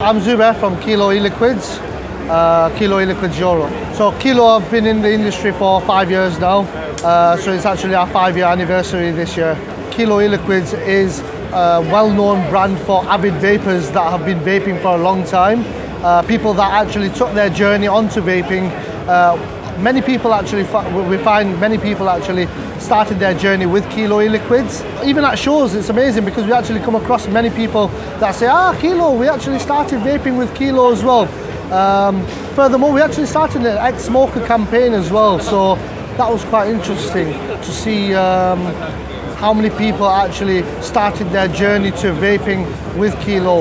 I'm Zubair from Kiloeliquids, Kiloeliquids Europe. So Kilo, I've been in the industry for 5 years now, so it's actually our 5-year anniversary this year. Kiloeliquids is a well-known brand for avid vapers that have been vaping for a long time. People that actually took their journey onto vaping. Many people actually, we find many people actually started their journey with Kiloeliquids. Even at shows, it's amazing because we actually come across many people that say, Kilo, we actually started vaping with Kilo as well. Furthermore, we actually started an ex-smoker campaign as well, so that was quite interesting to see how many people actually started their journey to vaping with Kilo.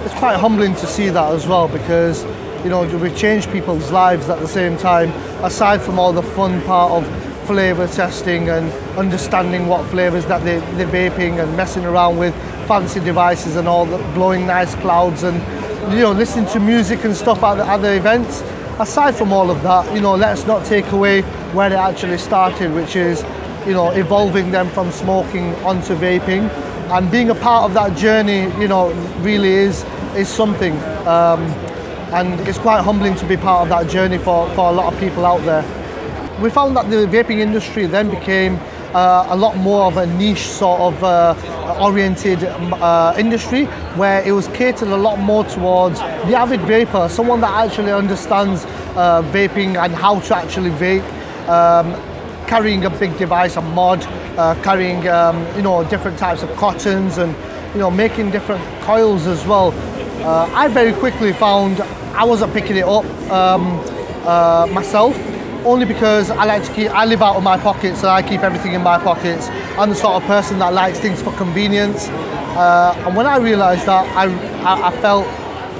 It's quite humbling to see that as well, because we change people's lives at the same time, aside from all the fun part of flavour testing and understanding what flavours that they're vaping and messing around with fancy devices and all, blowing nice clouds and listening to music and stuff at the events. Aside from all of that, let's not take away where it actually started, which is evolving them from smoking onto vaping, and being a part of that journey really is something. And it's quite humbling to be part of that journey for a lot of people out there. We found that the vaping industry then became a lot more of a niche sort of oriented industry, where it was catered a lot more towards the avid vapor, someone that actually understands vaping and how to actually vape, carrying a big device, a mod, carrying different types of cottons and making different coils as well. I very quickly found I wasn't picking it up myself, only because I live out of my pockets, so I keep everything in my pockets. I'm the sort of person that likes things for convenience. And when I realised that, I felt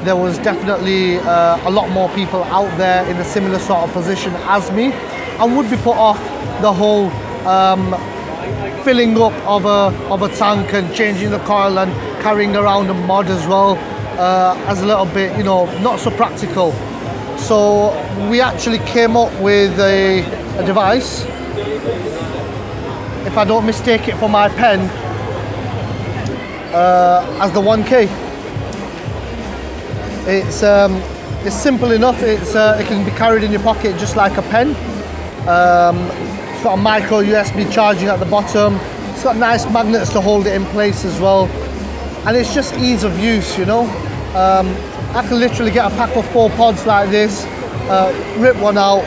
there was definitely a lot more people out there in a similar sort of position as me, and would be put off the whole filling up of a tank and changing the coil and carrying around a mod as well. As a little bit, not so practical. So we actually came up with a device. If I don't mistake it for my pen, as the 1K. It's simple enough. It can be carried in your pocket just like a pen. It's got a micro USB charging at the bottom. It's got nice magnets to hold it in place as well. And it's just ease of use, I can literally get a pack of 4 pods like this, rip one out,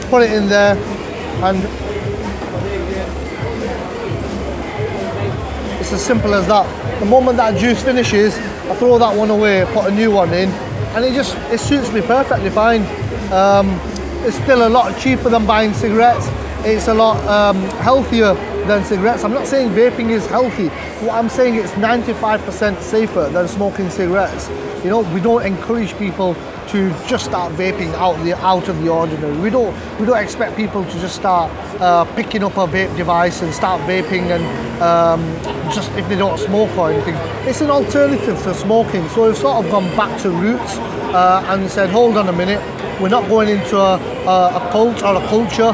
put it in there, and it's as simple as that. The moment that juice finishes, I throw that one away, put a new one in, and it suits me perfectly fine. It's still a lot cheaper than buying cigarettes. It's a lot healthier than cigarettes. I'm not saying vaping is healthy. What I'm saying, it's 95% safer than smoking cigarettes. We don't encourage people to just start vaping out of the ordinary. We don't expect people to just start picking up a vape device and start vaping and just if they don't smoke or anything. It's an alternative to smoking. So we've sort of gone back to roots and said, hold on a minute, we're not going into a cult or a culture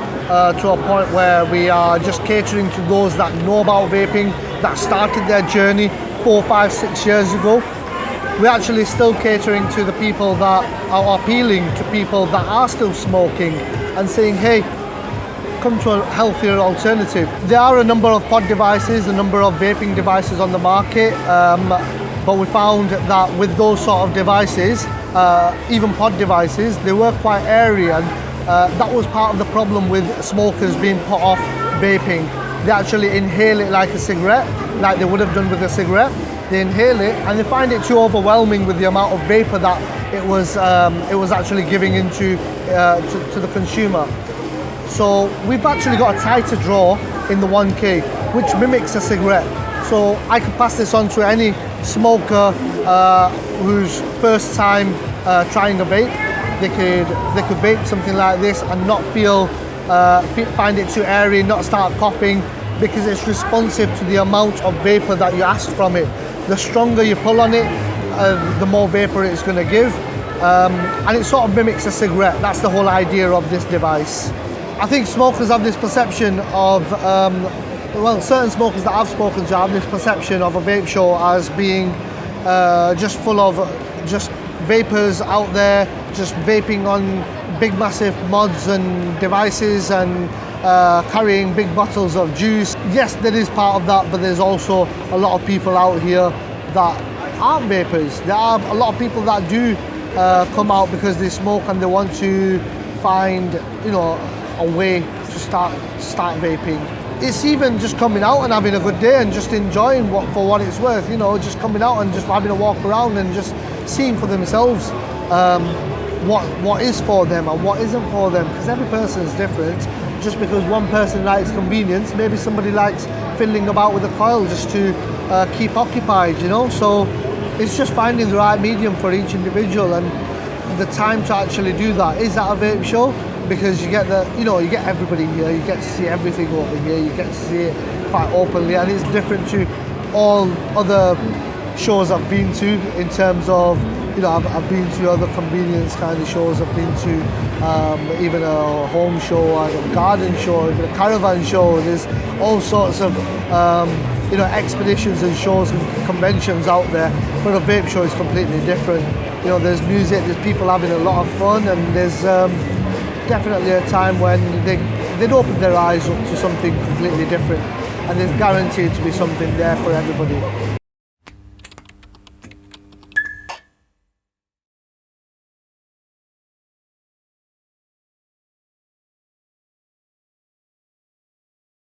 to a point where we are just catering to those that know about vaping, that started their journey 4, 5, 6 years ago. We're actually still catering to the people that are appealing to people that are still smoking and saying, hey, come to a healthier alternative. There are a number of pod devices, a number of vaping devices on the market, but we found that with those sort of devices, even pod devices, they were quite airy, and that was part of the problem with smokers being put off vaping. They actually inhale it like a cigarette, like they would have done with a cigarette. They inhale it and they find it too overwhelming with the amount of vapor that it was actually giving into to the consumer. So we've actually got a tighter draw in the 1K, which mimics a cigarette. So I could pass this on to any smoker who's first time trying a vape. They could vape something like this and not find it too airy, not start coughing, because it's responsive to the amount of vapor that you ask from it. The stronger you pull on it, the more vapor it's going to give, and it sort of mimics a cigarette. That's the whole idea of this device. I think smokers have this perception of, certain smokers that I've spoken to have this perception of a vape show as being just full of just vapors out there, just vaping on big massive mods and devices and carrying big bottles of juice. Yes, there is part of that, but there's also a lot of people out here that aren't vapors. There are a lot of people that do come out because they smoke and they want to find, you know, a way to start vaping. It's even just coming out and having a good day and just enjoying for what it's worth, you know, just coming out and just having a walk around and just seeing for themselves what is for them and what isn't for them, because every person is different. Just because one person likes convenience, maybe somebody likes fiddling about with a coil just to keep occupied, you know. So it's just finding the right medium for each individual, and the time to actually do that is at a vape show, because you get you get everybody here, you get to see everything over here, you get to see it quite openly, and it's different to all other shows I've been to in terms of, you know, I've been to other convenience kind of shows. I've been to even a home show, a garden show, even a caravan show. There's all sorts of you know, expeditions and shows and conventions out there, but a vape show is completely different. You know, there's music, there's people having a lot of fun, and there's definitely a time when they'd open their eyes up to something completely different, and there's guaranteed to be something there for everybody.